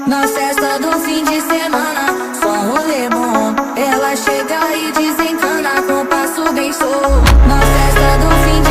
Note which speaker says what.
Speaker 1: Na festa do fim de semana, só um rolê bom. Ela chega e desencana com passo bem show. Na festa do fim de